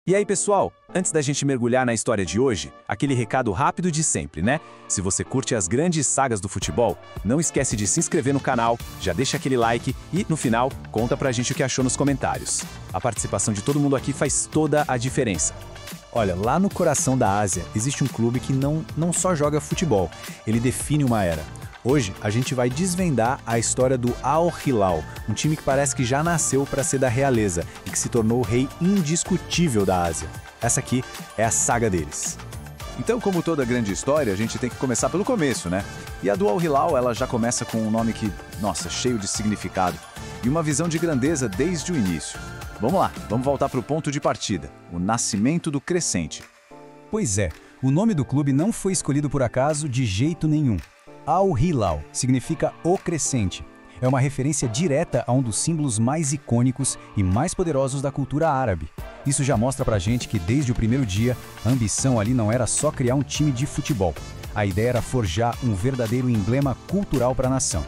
E aí, pessoal, antes da gente mergulhar na história de hoje, aquele recado rápido de sempre, né? Se você curte as grandes sagas do futebol, não esquece de se inscrever no canal, já deixa aquele like e, no final, conta pra gente o que achou nos comentários. A participação de todo mundo aqui faz toda a diferença. Olha, lá no coração da Ásia, existe um clube que não só joga futebol, ele define uma era. Hoje, a gente vai desvendar a história do Al Hilal, um time que parece que já nasceu para ser da realeza e que se tornou o rei indiscutível da Ásia. Essa aqui é a saga deles. Então, como toda grande história, a gente tem que começar pelo começo, né? E a do Al Hilal, ela já começa com um nome que, nossa, cheio de significado e uma visão de grandeza desde o início. Vamos lá, vamos voltar para o ponto de partida, o nascimento do Crescente. Pois é, o nome do clube não foi escolhido por acaso de jeito nenhum. Al Hilal significa o crescente. É uma referência direta a um dos símbolos mais icônicos e mais poderosos da cultura árabe. Isso já mostra pra gente que desde o primeiro dia, a ambição ali não era só criar um time de futebol. A ideia era forjar um verdadeiro emblema cultural para a nação.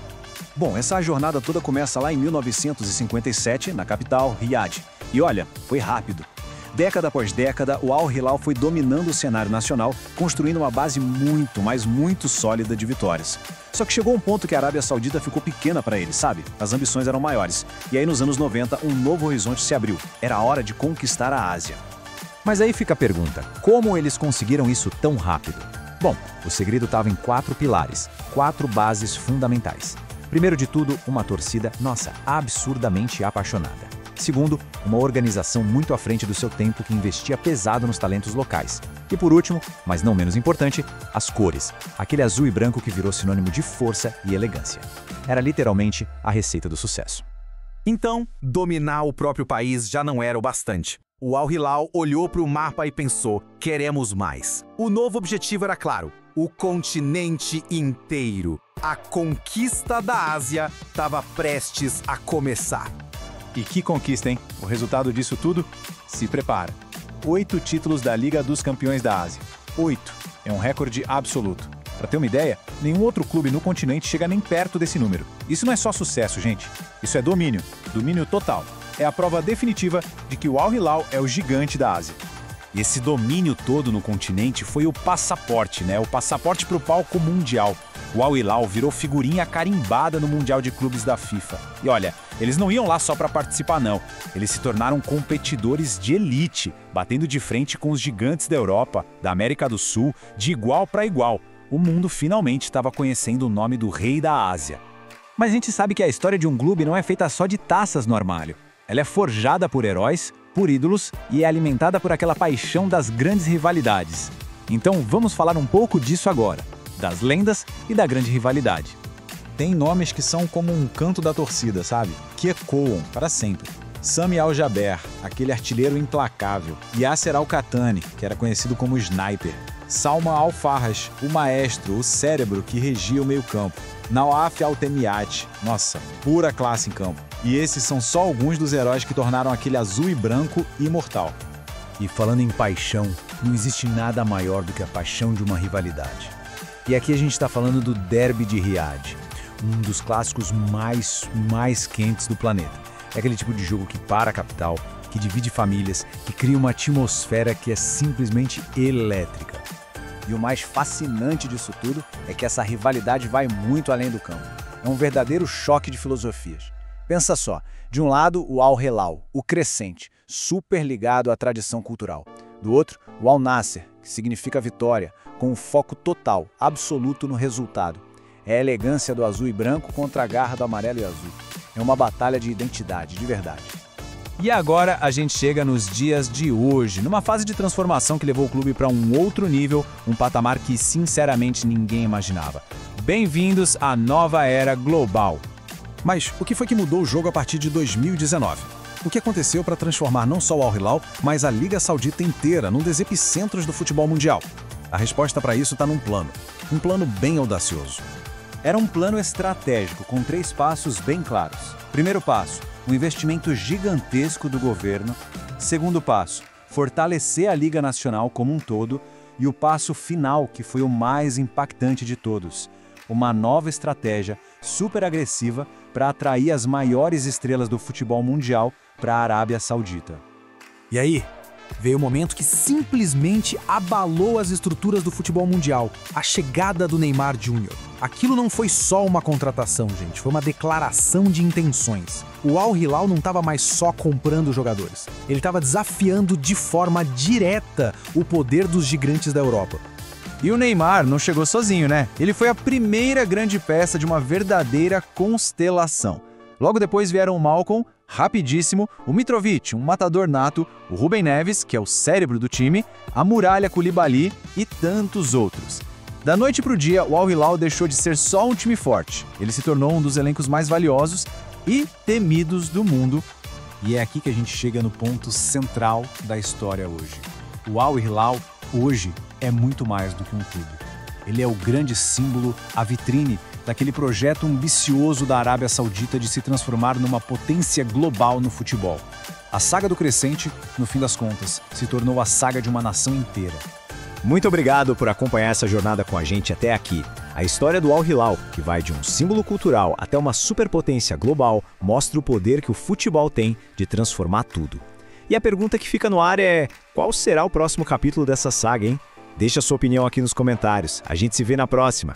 Bom, essa jornada toda começa lá em 1957, na capital, Riad. E olha, foi rápido. Década após década, o Al Hilal foi dominando o cenário nacional, construindo uma base muito, mas muito sólida de vitórias. Só que chegou um ponto que a Arábia Saudita ficou pequena para eles, sabe? As ambições eram maiores. E aí, nos anos 90, um novo horizonte se abriu. Era a hora de conquistar a Ásia. Mas aí fica a pergunta, como eles conseguiram isso tão rápido? Bom, o segredo estava em 4 pilares, 4 bases fundamentais. Primeiro de tudo, uma torcida, nossa, absurdamente apaixonada. Segundo, uma organização muito à frente do seu tempo que investia pesado nos talentos locais. E por último, mas não menos importante, as cores. Aquele azul e branco que virou sinônimo de força e elegância. Era literalmente a receita do sucesso. Então, dominar o próprio país já não era o bastante. O Al Hilal olhou para o mapa e pensou, queremos mais. O novo objetivo era claro, o continente inteiro. A conquista da Ásia estava prestes a começar. E que conquista, hein? O resultado disso tudo? Se prepara. 8 títulos da Liga dos Campeões da Ásia. 8. É um recorde absoluto. Para ter uma ideia, nenhum outro clube no continente chega nem perto desse número. Isso não é só sucesso, gente. Isso é domínio. Domínio total. É a prova definitiva de que o Al Hilal é o gigante da Ásia. E esse domínio todo no continente foi o passaporte, né? O passaporte para o palco mundial. O Al Hilal virou figurinha carimbada no Mundial de Clubes da FIFA. E olha, eles não iam lá só para participar, não. Eles se tornaram competidores de elite, batendo de frente com os gigantes da Europa, da América do Sul, de igual para igual. O mundo finalmente estava conhecendo o nome do rei da Ásia. Mas a gente sabe que a história de um clube não é feita só de taças no armário. Ela é forjada por heróis, por ídolos e é alimentada por aquela paixão das grandes rivalidades. Então vamos falar um pouco disso agora, das lendas e da grande rivalidade. Tem nomes que são como um canto da torcida, sabe? Que ecoam para sempre. Sami Al-Jaber, aquele artilheiro implacável. Yasser Al-Khattani, que era conhecido como Sniper. Salman Al-Faraj, o maestro, o cérebro que regia o meio-campo. Nawaf Al-Temiat, nossa, pura classe em campo. E esses são só alguns dos heróis que tornaram aquele azul e branco imortal. E falando em paixão, não existe nada maior do que a paixão de uma rivalidade. E aqui a gente está falando do Derby de Riad, um dos clássicos mais quentes do planeta. É aquele tipo de jogo que para a capital, que divide famílias, que cria uma atmosfera que é simplesmente elétrica. E o mais fascinante disso tudo é que essa rivalidade vai muito além do campo. É um verdadeiro choque de filosofias. Pensa só, de um lado o Al Hilal, o crescente, super ligado à tradição cultural. Do outro, o Al Nassr, que significa vitória, com um foco total, absoluto no resultado. É a elegância do azul e branco contra a garra do amarelo e azul. É uma batalha de identidade, de verdade. E agora a gente chega nos dias de hoje, numa fase de transformação que levou o clube para um outro nível, um patamar que sinceramente ninguém imaginava. Bem-vindos à nova era global. Mas o que foi que mudou o jogo a partir de 2019? O que aconteceu para transformar não só o Al Hilal, mas a Liga Saudita inteira num dos epicentros do futebol mundial? A resposta para isso está num plano bem audacioso. Era um plano estratégico com 3 passos bem claros. Primeiro passo, um investimento gigantesco do governo. Segundo passo, fortalecer a Liga Nacional como um todo. E o passo final, que foi o mais impactante de todos, uma nova estratégia super agressiva para atrair as maiores estrelas do futebol mundial para a Arábia Saudita. E aí, Veio o momento que simplesmente abalou as estruturas do futebol mundial, a chegada do Neymar Jr. Aquilo não foi só uma contratação, gente, foi uma declaração de intenções. O Al Hilal não estava mais só comprando jogadores, ele estava desafiando de forma direta o poder dos gigantes da Europa. E o Neymar não chegou sozinho, né? Ele foi a primeira grande peça de uma verdadeira constelação. Logo depois vieram o Malcom, rapidíssimo, o Mitrovic, um matador nato, o Rubem Neves, que é o cérebro do time, a Muralha Koulibaly e tantos outros. Da noite para o dia, o Al Hilal deixou de ser só um time forte. Ele se tornou um dos elencos mais valiosos e temidos do mundo. E é aqui que a gente chega no ponto central da história hoje. O Al Hilal, hoje, é muito mais do que um clube. Ele é o grande símbolo, a vitrine daquele projeto ambicioso da Arábia Saudita de se transformar numa potência global no futebol. A saga do Crescente, no fim das contas, se tornou a saga de uma nação inteira. Muito obrigado por acompanhar essa jornada com a gente até aqui. A história do Al Hilal, que vai de um símbolo cultural até uma superpotência global, mostra o poder que o futebol tem de transformar tudo. E a pergunta que fica no ar é: qual será o próximo capítulo dessa saga, hein? Deixe a sua opinião aqui nos comentários. A gente se vê na próxima.